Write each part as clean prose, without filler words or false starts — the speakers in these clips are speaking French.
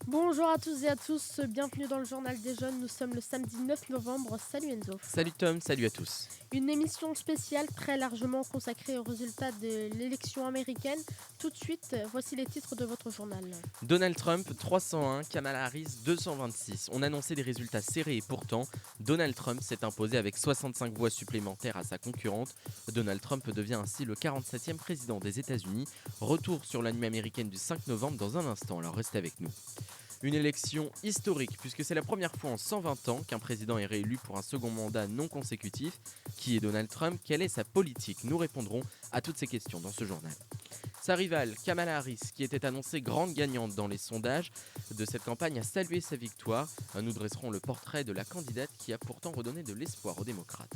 Bonjour à tous et à tous, bienvenue dans le journal des jeunes. Nous sommes le samedi 9 novembre. Salut Enzo. Salut Tom, salut à tous. Une émission spéciale très largement consacrée aux résultats de l'élection américaine. Tout de suite, voici les titres de votre journal. Donald Trump 301, Kamala Harris 226. On annonçait des résultats serrés et pourtant, Donald Trump s'est imposé avec 65 voix supplémentaires à sa concurrente. Donald Trump devient ainsi le 47e président des États-Unis. Retour sur la nuit américaine du 5 novembre dans un instant, alors restez avec nous. Une élection historique, puisque c'est la première fois en 120 ans qu'un président est réélu pour un second mandat non consécutif. Qui est Donald Trump? Quelle est sa politique? Nous répondrons à toutes ces questions dans ce journal. Sa rivale, Kamala Harris, qui était annoncée grande gagnante dans les sondages de cette campagne, a salué sa victoire. Nous dresserons le portrait de la candidate qui a pourtant redonné de l'espoir aux démocrates.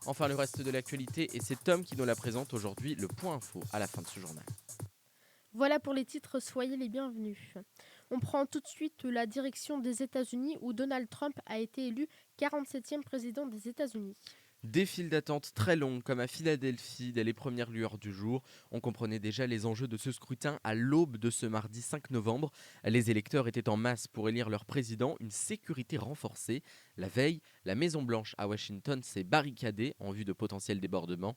Enfin, le reste de l'actualité, et c'est Tom qui nous la présente aujourd'hui, le point info à la fin de ce journal. Voilà pour les titres, soyez les bienvenus. On prend tout de suite la direction des États-Unis où Donald Trump a été élu 47e président des États-Unis. Des files d'attente très longues, comme à Philadelphie, dès les premières lueurs du jour. On comprenait déjà les enjeux de ce scrutin à l'aube de ce mardi 5 novembre. Les électeurs étaient en masse pour élire leur président, une sécurité renforcée. La veille, la Maison-Blanche à Washington s'est barricadée en vue de potentiels débordements.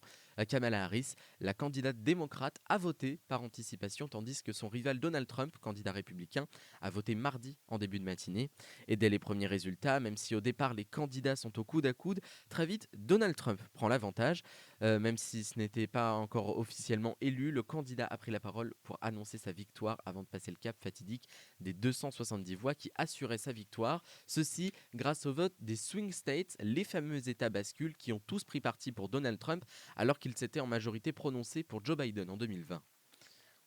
Kamala Harris, la candidate démocrate, a voté par anticipation, tandis que son rival Donald Trump, candidat républicain, a voté mardi en début de matinée. Et dès les premiers résultats, même si au départ les candidats sont au coude à coude, très vite, Donald Trump prend l'avantage. Même si ce n'était pas encore officiellement élu, le candidat a pris la parole pour annoncer sa victoire avant de passer le cap fatidique des 270 voix qui assuraient sa victoire. Ceci grâce au vote des swing states, les fameux États bascules qui ont tous pris parti pour Donald Trump alors qu'ils s'étaient en majorité prononcés pour Joe Biden en 2020.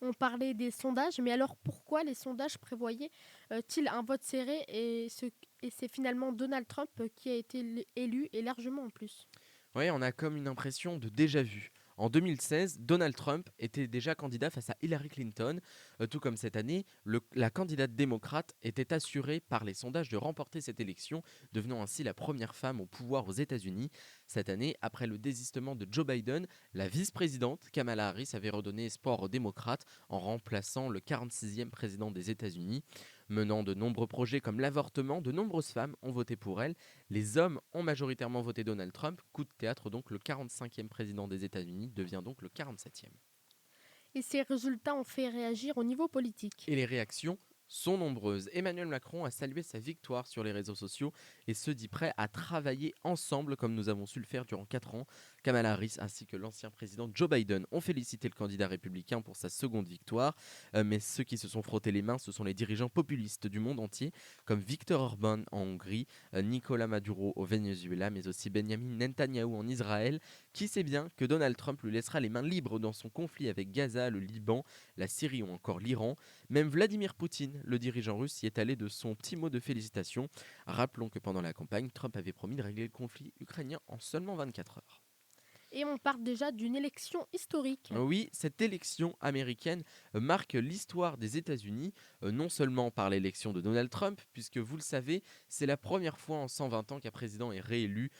On parlait des sondages, mais alors pourquoi les sondages prévoyaient-ils un vote serré et c'est finalement Donald Trump qui a été élu et largement en plus. Oui, on a comme une impression de déjà-vu. En 2016, Donald Trump était déjà candidat face à Hillary Clinton. Tout comme cette année, la candidate démocrate était assurée par les sondages de remporter cette élection, devenant ainsi la première femme au pouvoir aux États-Unis. Cette année, après le désistement de Joe Biden, la vice-présidente Kamala Harris avait redonné espoir aux démocrates en remplaçant le 46e président des États-Unis. Menant de nombreux projets comme l'avortement, de nombreuses femmes ont voté pour elle. Les hommes ont majoritairement voté Donald Trump. Coup de théâtre, donc le 45e président des États-Unis devient donc le 47e. Et ces résultats ont fait réagir au niveau politique. Et les réactions sont nombreuses. Emmanuel Macron a salué sa victoire sur les réseaux sociaux et se dit prêt à travailler ensemble comme nous avons su le faire durant 4 ans. Kamala Harris ainsi que l'ancien président Joe Biden ont félicité le candidat républicain pour sa seconde victoire. Mais ceux qui se sont frottés les mains, ce sont les dirigeants populistes du monde entier, comme Viktor Orban en Hongrie, Nicolas Maduro au Venezuela, mais aussi Benjamin Netanyahou en Israël, qui sait bien que Donald Trump lui laissera les mains libres dans son conflit avec Gaza, le Liban, la Syrie ou encore l'Iran. Même Vladimir Poutine, le dirigeant russe, y est allé de son petit mot de félicitations. Rappelons que pendant la campagne, Trump avait promis de régler le conflit ukrainien en seulement 24 heures. Et on part déjà d'une élection historique. Oui, cette élection américaine marque l'histoire des États-Unis, non seulement par l'élection de Donald Trump, puisque vous le savez, c'est la première fois en 120 ans qu'un président est réélu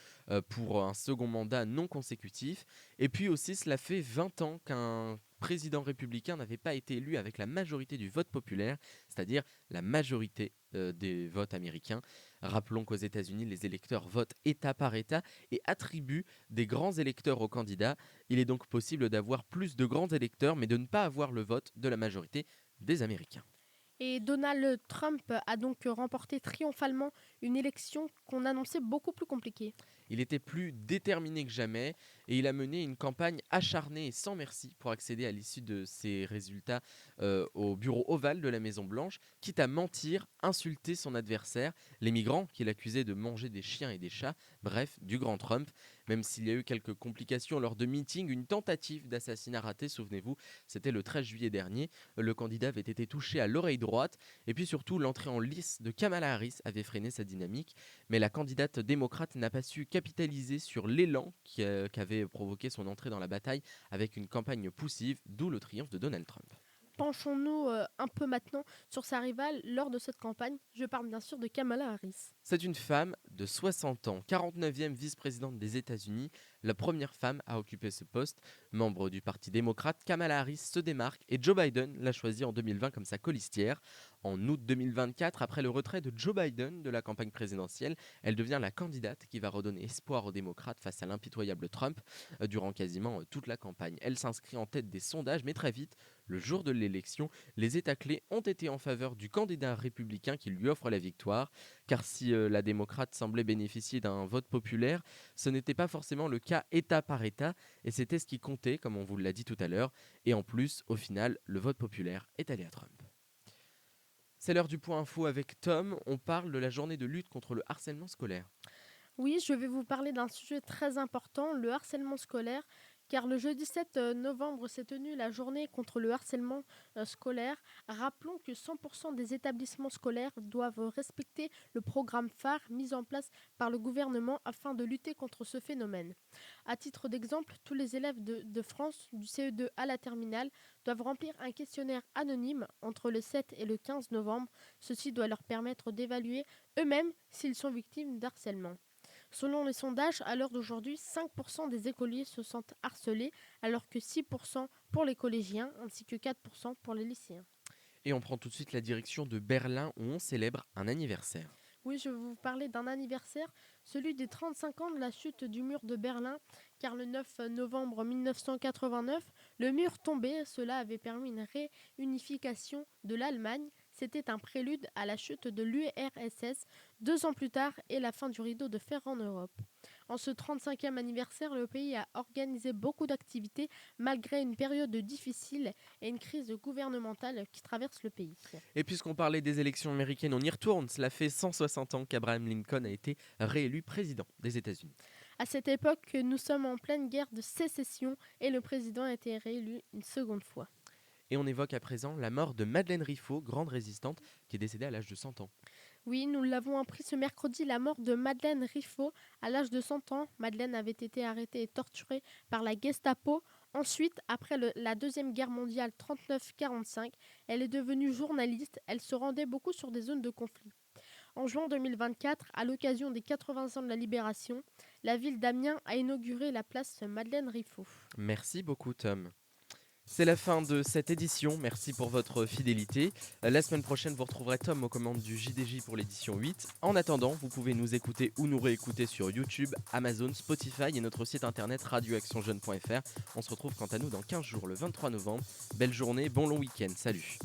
pour un second mandat non consécutif. Et puis aussi, cela fait 20 ans qu'un président républicain n'avait pas été élu avec la majorité du vote populaire, c'est-à-dire la majorité des votes américains. Rappelons qu'aux États-Unis, les électeurs votent État par État et attribuent des grands électeurs aux candidats. Il est donc possible d'avoir plus de grands électeurs, mais de ne pas avoir le vote de la majorité des Américains. Et Donald Trump a donc remporté triomphalement une élection qu'on annonçait beaucoup plus compliquée. Il était plus déterminé que jamais et il a mené une campagne acharnée et sans merci pour accéder à l'issue de ses résultats au bureau ovale de la Maison-Blanche, quitte à mentir, insulter son adversaire, les migrants qu'il accusait de manger des chiens et des chats, bref, du grand Trump. Même s'il y a eu quelques complications lors de meetings, une tentative d'assassinat ratée, souvenez-vous, c'était le 13 juillet dernier. Le candidat avait été touché à l'oreille droite et puis surtout l'entrée en lice de Kamala Harris avait freiné sa dynamique. Mais la candidate démocrate n'a pas su capitaliser sur l'élan qu'avait provoqué son entrée dans la bataille avec une campagne poussive, d'où le triomphe de Donald Trump. Penchons-nous un peu maintenant sur sa rivale lors de cette campagne. Je parle bien sûr de Kamala Harris. C'est une femme de 60 ans, 49e vice-présidente des États-Unis, la première femme à occuper ce poste. Membre du Parti démocrate, Kamala Harris se démarque et Joe Biden l'a choisie en 2020 comme sa colistière. En août 2024, après le retrait de Joe Biden de la campagne présidentielle, elle devient la candidate qui va redonner espoir aux démocrates face à l'impitoyable Trump durant quasiment toute la campagne. Elle s'inscrit en tête des sondages, mais très vite, le jour de l'élection, les états clés ont été en faveur du candidat républicain qui lui offre la victoire. Car si la démocrate semblait bénéficier d'un vote populaire, ce n'était pas forcément le cas État par État, et c'était ce qui comptait, comme on vous l'a dit tout à l'heure. Et en plus, au final, le vote populaire est allé à Trump. C'est l'heure du point info avec Tom. On parle de la journée de lutte contre le harcèlement scolaire. Oui, je vais vous parler d'un sujet très important, le harcèlement scolaire, car le jeudi 7 novembre s'est tenue la journée contre le harcèlement scolaire. Rappelons que 100% des établissements scolaires doivent respecter le programme phare mis en place par le gouvernement afin de lutter contre ce phénomène. À titre d'exemple, tous les élèves de France, du CE2 à la terminale, doivent remplir un questionnaire anonyme entre le 7 et le 15 novembre. Ceci doit leur permettre d'évaluer eux-mêmes s'ils sont victimes d'harcèlement. Selon les sondages, à l'heure d'aujourd'hui, 5% des écoliers se sentent harcelés, alors que 6% pour les collégiens, ainsi que 4% pour les lycéens. Et on prend tout de suite la direction de Berlin où on célèbre un anniversaire. Oui, je vais vous parler d'un anniversaire, celui des 35 ans de la chute du mur de Berlin, car le 9 novembre 1989, le mur tombé, cela avait permis une réunification de l'Allemagne. C'était un prélude à la chute de l'URSS 2 ans plus tard et la fin du rideau de fer en Europe. En ce 35e anniversaire, le pays a organisé beaucoup d'activités malgré une période difficile et une crise gouvernementale qui traverse le pays. Et puisqu'on parlait des élections américaines, on y retourne. Cela fait 160 ans qu'Abraham Lincoln a été réélu président des États-Unis. À cette époque, nous sommes en pleine guerre de sécession et le président a été réélu une seconde fois. Et on évoque à présent la mort de Madeleine Riffaut, grande résistante, qui est décédée à l'âge de 100 ans. Oui, nous l'avons appris ce mercredi, la mort de Madeleine Riffaut à l'âge de 100 ans. Madeleine avait été arrêtée et torturée par la Gestapo. Ensuite, après la Deuxième Guerre mondiale 39-45, elle est devenue journaliste. Elle se rendait beaucoup sur des zones de conflit. En juin 2024, à l'occasion des 80 ans de la Libération, la ville d'Amiens a inauguré la place Madeleine Riffaut. Merci beaucoup Tom. C'est la fin de cette édition, merci pour votre fidélité. La semaine prochaine, vous retrouverez Tom aux commandes du JDJ pour l'édition 8. En attendant, vous pouvez nous écouter ou nous réécouter sur YouTube, Amazon, Spotify et notre site internet radioactionjeune.fr. On se retrouve quant à nous dans 15 jours, le 23 novembre. Belle journée, bon long week-end, salut.